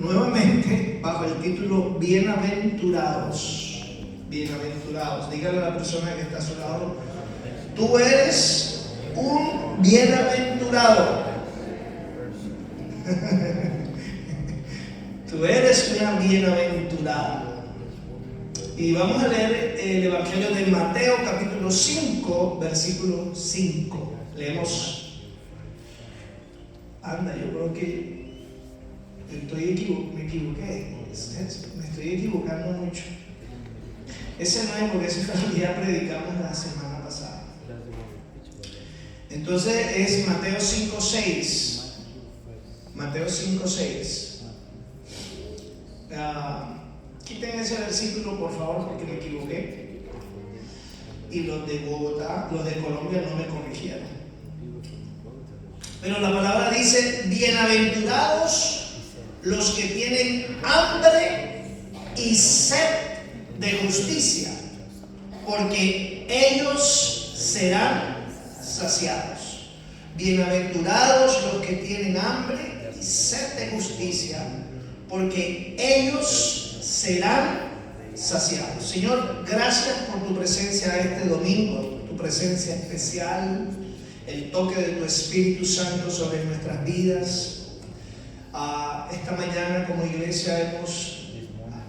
nuevamente bajo el título Bienaventurados. Bienaventurados. Dígale a la persona que está a su lado: tú eres un bienaventurado. Tú eres una bienaventurada. Y vamos a leer el Evangelio de Mateo, capítulo 5, versículo 5. Leemos. Anda, yo creo que me equivoqué. Me estoy equivocando mucho. Ese no es, porque ese fue el que ya predicamos la semana pasada. Entonces es Mateo 5:6. Mateo 5:6. Quiten ese versículo, por favor, porque me equivoqué. Y los de Bogotá, los de Colombia no me corrigieron. Pero la palabra dice: bienaventurados los que tienen hambre y sed de justicia, porque ellos serán saciados. Bienaventurados los que tienen hambre y sed de justicia, porque ellos serán saciados. Señor, gracias por tu presencia este domingo, tu presencia especial, el toque de tu Espíritu Santo sobre nuestras vidas. Esta mañana como iglesia hemos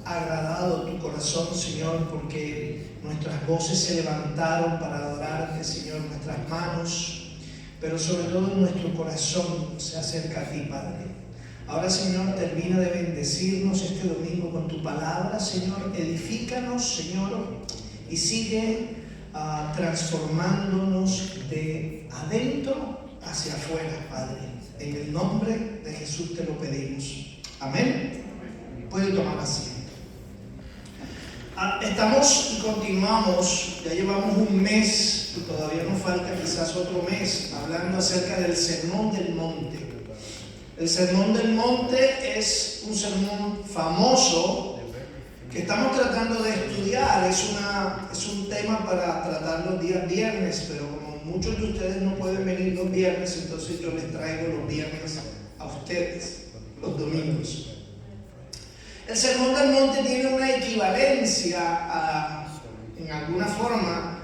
agradado tu corazón, Señor, porque nuestras voces se levantaron para adorarte, Señor, nuestras manos, pero sobre todo nuestro corazón se acerca a ti, Padre. Ahora, Señor, termina de bendecirnos este domingo con tu palabra, Señor. Edifícanos, Señor, y sigue transformándonos de adentro hacia afuera, Padre. En el nombre de Jesús te lo pedimos. Amén. Puede tomar asiento. Estamos y continuamos, ya llevamos un mes y todavía nos falta quizás otro mes, hablando acerca del Sermón del Monte. El Sermón del Monte es un sermón famoso que estamos tratando de estudiar. Es un tema para tratar los días viernes, pero como muchos de ustedes no pueden venir los viernes, entonces yo les traigo los viernes a ustedes, los domingos. El Sermón del Monte tiene una equivalencia en alguna forma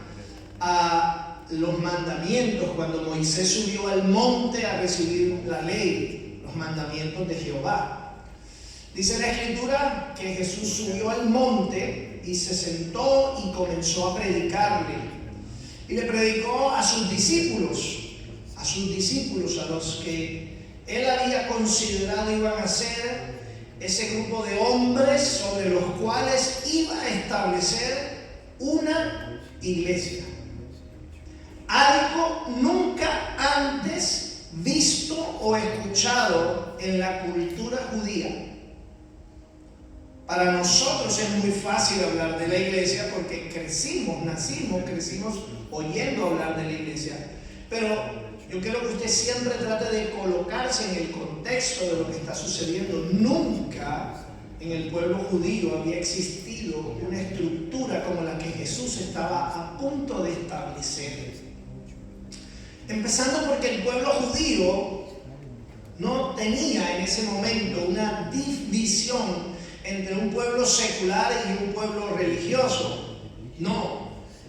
a los mandamientos, cuando Moisés subió al monte a recibir la ley, los mandamientos de Jehová. Dice la Escritura que Jesús subió al monte y se sentó y comenzó a predicarle. Y le predicó a sus discípulos, a los que él había considerado iban a ser ese grupo de hombres sobre los cuales iba a establecer una iglesia. Algo nunca antes visto o escuchado en la cultura judía. Para nosotros es muy fácil hablar de la iglesia porque crecimos oyendo hablar de la iglesia. Pero yo quiero que usted siempre trate de colocarse en el contexto de lo que está sucediendo. Nunca en el pueblo judío había existido una estructura como la que Jesús estaba a punto de establecer. Empezando porque el pueblo judío no tenía en ese momento una división entre un pueblo secular y un pueblo religioso. No.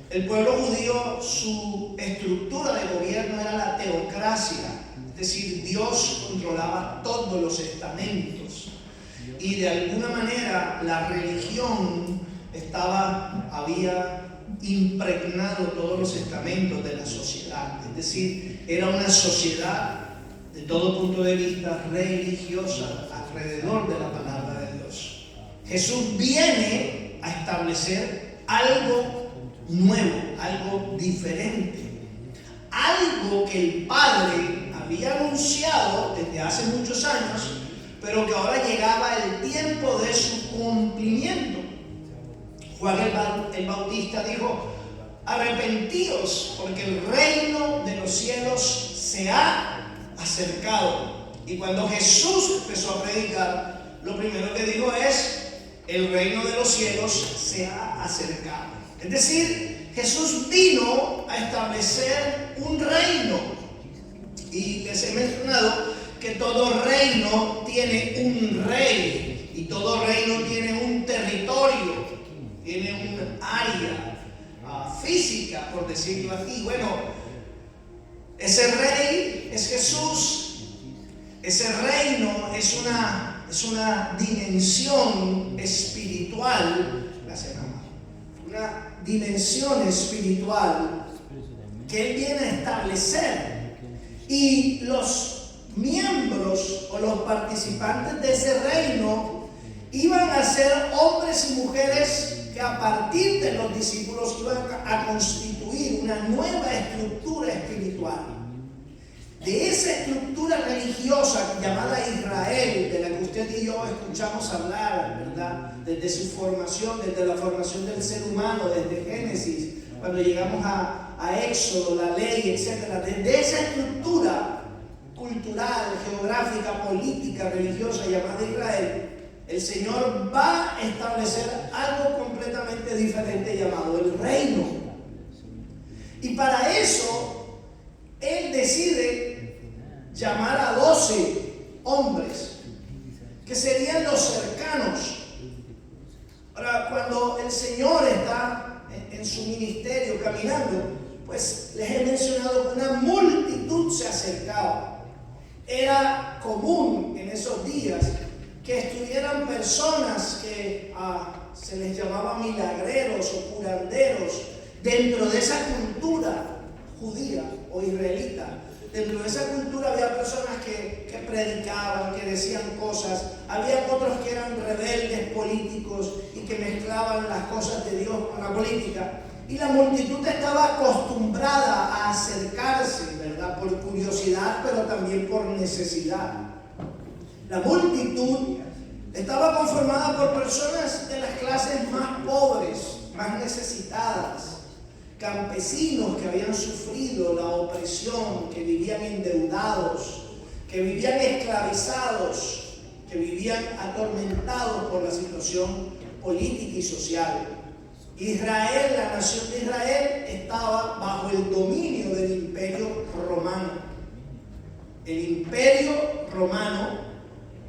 El pueblo judío, su estructura de gobierno era la teocracia, es decir, Dios controlaba todos los estamentos y de alguna manera la religión había impregnado todos los estamentos de la sociedad, es decir, era una sociedad de todo punto de vista religiosa alrededor de la palabra de Dios. Jesús viene a establecer algo nuevo, algo diferente, algo que el Padre había anunciado desde hace muchos años, pero que ahora llegaba el tiempo de su cumplimiento. Juan el Bautista dijo: arrepentíos, porque el reino de los cielos se ha acercado. Y cuando Jesús empezó a predicar, lo primero que dijo es: el reino de los cielos se ha acercado. Es decir, Jesús vino a establecer un reino. Y les he mencionado que todo reino tiene un rey y todo reino tiene un territorio, tiene un área física, por decirlo así. Bueno, ese rey es Jesús. Ese reino es una dimensión espiritual, una dimensión espiritual que Él viene a establecer. Y los miembros o los participantes de ese reino iban a ser hombres y mujeres que a partir de los discípulos iban a constituir una nueva estructura espiritual. De esa estructura religiosa llamada Israel, de la que usted y yo escuchamos hablar, ¿verdad? Desde su formación, desde la formación del ser humano, desde Génesis, cuando llegamos a Éxodo, la ley, etc. Desde esa estructura cultural, geográfica, política, religiosa llamada Israel, el Señor va a establecer algo completamente diferente llamado el reino. Y para eso, Él decide llamar a 12 hombres, que serían los cercanos. Ahora, cuando el Señor está en su ministerio caminando, pues les he mencionado que una multitud se acercaba. Era común en esos días que estuvieran personas que se les llamaba milagreros o curanderos dentro de esa cultura judía o israelita. Dentro de esa cultura había personas que predicaban, que decían cosas. Había otros que eran rebeldes políticos y que mezclaban las cosas de Dios con la política. Y la multitud estaba acostumbrada a acercarse, ¿verdad? Por curiosidad, pero también por necesidad. La multitud estaba conformada por personas de las clases más pobres, más necesitadas, campesinos que habían sufrido la opresión, que vivían endeudados, que vivían esclavizados, que vivían atormentados por la situación política y social. Israel, la nación de Israel, estaba bajo el dominio del Imperio Romano. El Imperio Romano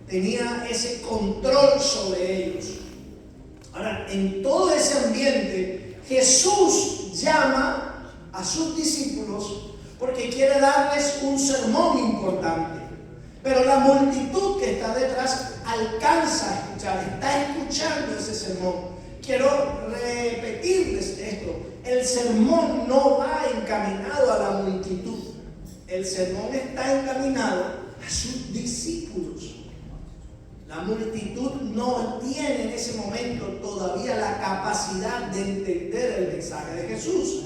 tenía ese control sobre ellos. Ahora, en todo ese ambiente, Jesús llama a sus discípulos porque quiere darles un sermón importante. Pero la multitud que está detrás alcanza a escuchar, está escuchando ese sermón. Quiero repetirles esto: el sermón no va encaminado a la multitud, el sermón está encaminado a sus discípulos. La multitud no tiene en ese momento todavía la capacidad de entender el mensaje de Jesús.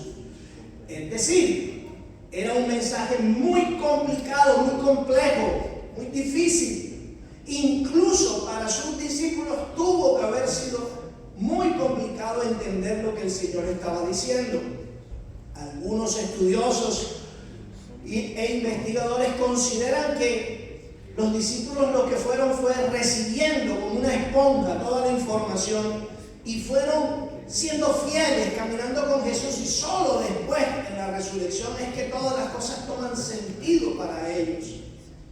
Es decir, era un mensaje muy complicado, muy complejo, muy difícil. Incluso para sus discípulos tuvo que haber sido muy complicado entender lo que el Señor estaba diciendo. Algunos estudiosos e investigadores consideran que los discípulos lo que fueron fue recibiendo como una esponja toda la información y fueron siendo fieles, caminando con Jesús, y solo después en la resurrección es que todas las cosas toman sentido para ellos.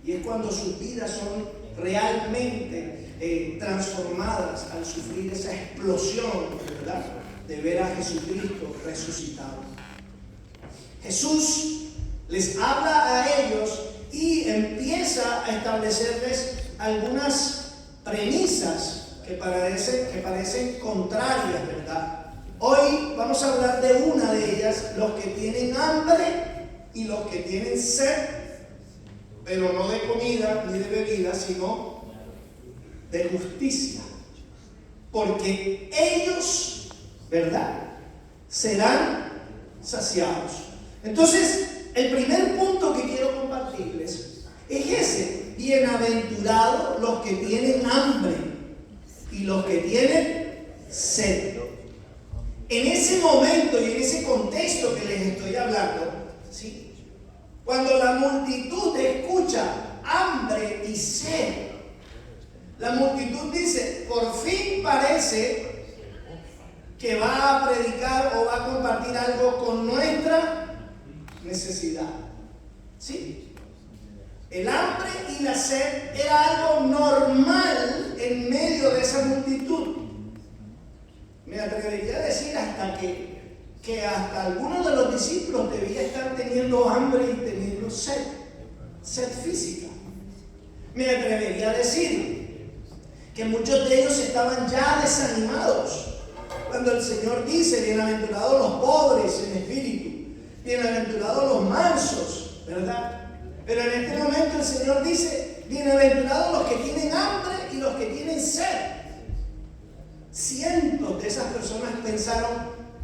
Y es cuando sus vidas son realmente transformadas al sufrir esa explosión, ¿verdad?, de ver a Jesucristo resucitado. Jesús les habla a ellos y empieza a establecerles algunas premisas que parecen contrarias, ¿verdad? Hoy vamos a hablar de una de ellas: los que tienen hambre y los que tienen sed, pero no de comida ni de bebida, sino de justicia, porque ellos, ¿verdad?, serán saciados. Entonces, el primer punto que quiero compartirles es ese: bienaventurados los que tienen hambre y los que tienen sed. En ese momento y en ese contexto que les estoy hablando, ¿sí?, cuando la multitud escucha hambre y sed, la multitud dice: por fin parece que va a predicar o va a compartir algo con nuestra necesidad. ¿Sí? El hambre y la sed era algo normal en medio de esa multitud. Me atrevería a decir hasta que hasta algunos de los discípulos debían estar teniendo hambre y teniendo sed física. Me atrevería a decir que muchos de ellos estaban ya desanimados. Cuando el Señor dice, bienaventurados los pobres en espíritu, bienaventurados los mansos, ¿verdad? Pero en este momento el Señor dice, bienaventurados los que tienen hambre y los que tienen sed. Cientos de esas personas pensaron,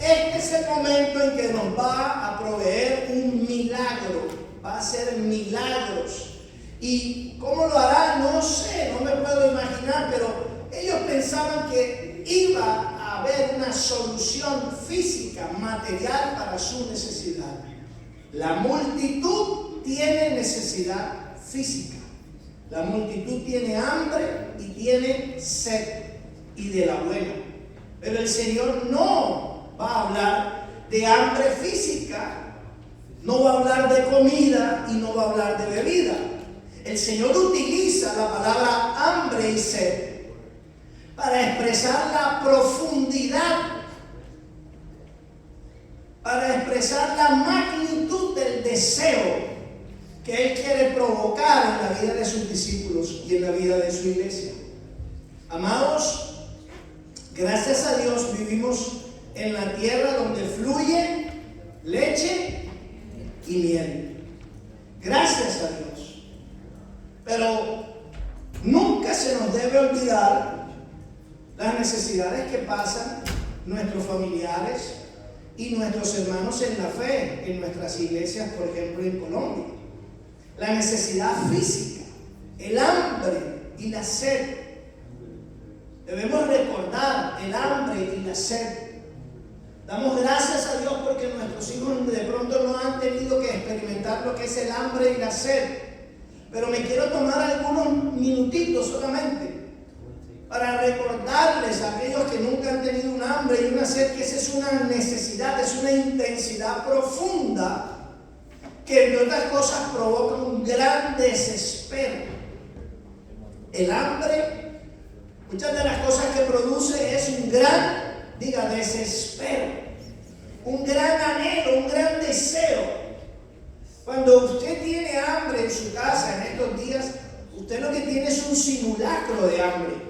este es el momento en que nos va a proveer un milagro, va a hacer milagros. ¿Y cómo lo hará? No sé, no me puedo imaginar, pero ellos pensaban que iba a haber una solución física, material para su necesidad. La multitud tiene necesidad física. La multitud tiene hambre y tiene sed, y de la buena. Pero el Señor no va a hablar de hambre física, no va a hablar de comida y no va a hablar de bebida. El Señor utiliza la palabra hambre y sed para expresar la profundidad, para expresar la magnitud del deseo que Él quiere provocar en la vida de sus discípulos y en la vida de su iglesia. Amados, gracias a Dios vivimos en la tierra donde fluye leche y miel. Gracias a Dios. Pero nunca se nos debe olvidar las necesidades que pasan nuestros familiares y nuestros hermanos en la fe, en nuestras iglesias, por ejemplo, en Colombia. La necesidad física, el hambre y la sed. Debemos recordar el hambre y la sed. Damos gracias a Dios porque nuestros hijos de pronto no han tenido que experimentar lo que es el hambre y la sed. Pero me quiero tomar algunos minutitos solamente para recordarles a aquellos que nunca han tenido un hambre y una sed que esa es una necesidad, es una intensidad profunda que entre otras cosas provoca un gran desespero. El hambre, muchas de las cosas que produce es un gran, desespero, un gran anhelo, un gran deseo. Cuando usted tiene hambre en su casa en estos días, usted lo que tiene es un simulacro de hambre.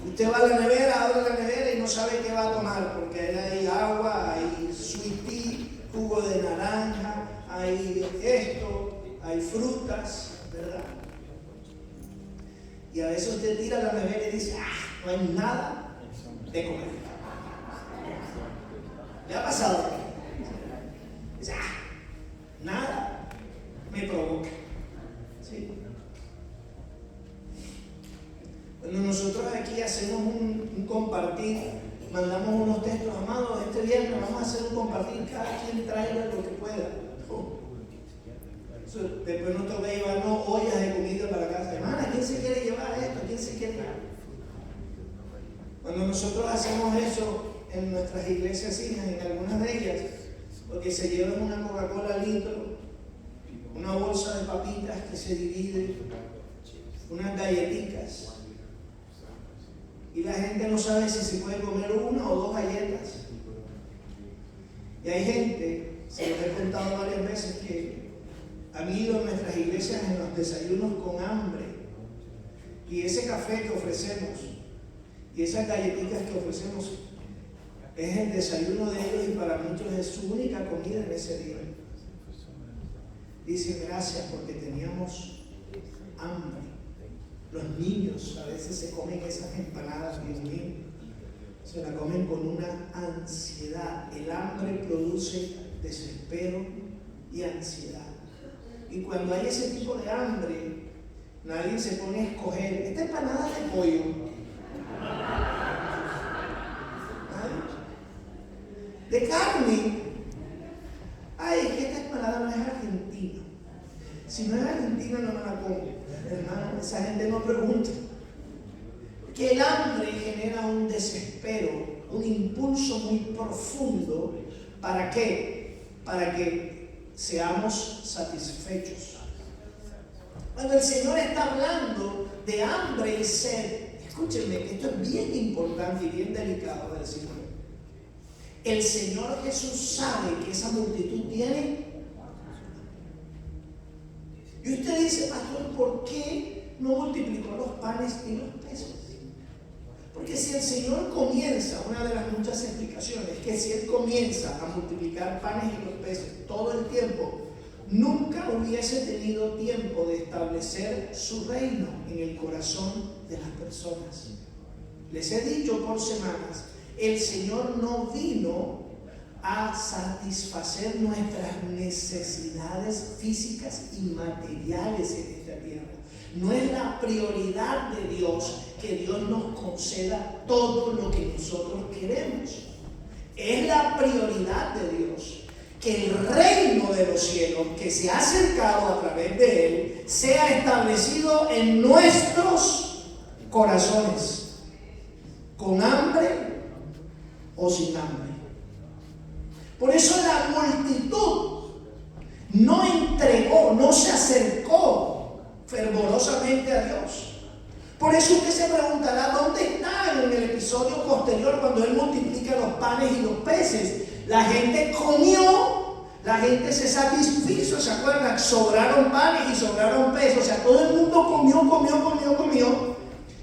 Usted va a la nevera, abre la nevera y no sabe qué va a tomar, porque ahí hay agua, hay sweet tea, jugo de naranja, hay esto, hay frutas, ¿verdad? Y a veces usted tira la nevera y dice, no hay nada de comer. ¿Le ha pasado? Dice, nada me provoca. ¿Sí? Cuando nosotros aquí hacemos un compartir, mandamos unos textos, amados, este viernes vamos a hacer un compartir, cada quien traiga lo que pueda. Después nos toca llevarnos ollas de comida para casa. Hermana, ¿quién se quiere llevar esto? ¿Quién se quiere llevar? Cuando nosotros hacemos eso en nuestras iglesias hijas, en algunas de ellas, porque se llevan una Coca-Cola litro, una bolsa de papitas que se divide, unas galletitas, y la gente no sabe si se puede comer una o dos galletas. Y hay gente, se los he contado varias veces, que han ido a nuestras iglesias en los desayunos con hambre, y ese café que ofrecemos y esas galletitas que ofrecemos es el desayuno de ellos, y para muchos es su única comida en ese día. Dicen gracias porque teníamos hambre. Los niños a veces se comen esas empanadas, Dios mío, se la comen con una ansiedad. El hambre produce desespero y ansiedad. Y cuando hay ese tipo de hambre, nadie se pone a escoger esta empanada de pollo. De carne. Ay, es que esta empanada no es argentina. Si no es argentina, no me la como. Hermano, esa gente no pregunta. Que el hambre genera un desespero, un impulso muy profundo. ¿Para qué? Para que seamos satisfechos. Cuando el Señor está hablando de hambre y sed, escúchenme, que esto es bien importante y bien delicado del Señor. El Señor Jesús sabe que esa multitud tiene. Y usted dice, pastor, ¿por qué no multiplicó los panes y los peces? Porque si el Señor comienza, una de las muchas explicaciones, es que si Él comienza a multiplicar panes y los peces todo el tiempo, nunca hubiese tenido tiempo de establecer su reino en el corazón de las personas. Les he dicho por semanas, el Señor no vino a satisfacer nuestras necesidades físicas y materiales en esta tierra. No es la prioridad de Dios que Dios nos conceda todo lo que nosotros queremos. Es la prioridad de Dios que el reino de los cielos, que se ha acercado a través de Él, sea establecido en nuestros corazones, con hambre o sin hambre. Por eso la multitud no entregó, no se acercó fervorosamente a Dios. Por eso usted se preguntará, ¿dónde está en el episodio posterior cuando Él multiplica los panes y los peces? La gente comió, la gente se satisfizo, ¿se acuerdan? Sobraron panes y sobraron peces, o sea, todo el mundo comió.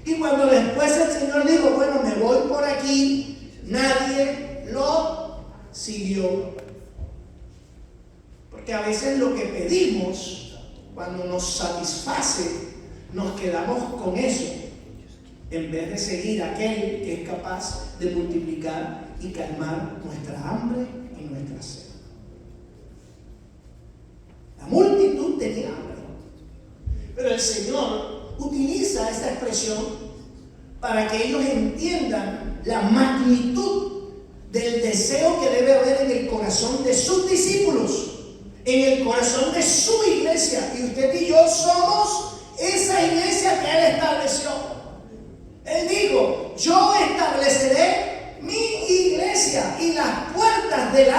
Y cuando después el Señor dijo, bueno, me voy por aquí, nadie lo siguió. Porque a veces lo que pedimos, cuando nos satisface, nos quedamos con eso, en vez de seguir a aquel que es capaz de multiplicar y calmar nuestra hambre y nuestra sed. La multitud tenía hambre, pero el Señor utiliza esta expresión para que ellos entiendan la magnitud del deseo que debe haber en el corazón de sus discípulos, en el corazón de su iglesia. Y usted y yo somos esa iglesia que Él estableció. Él dijo, yo estableceré mi iglesia y las puertas del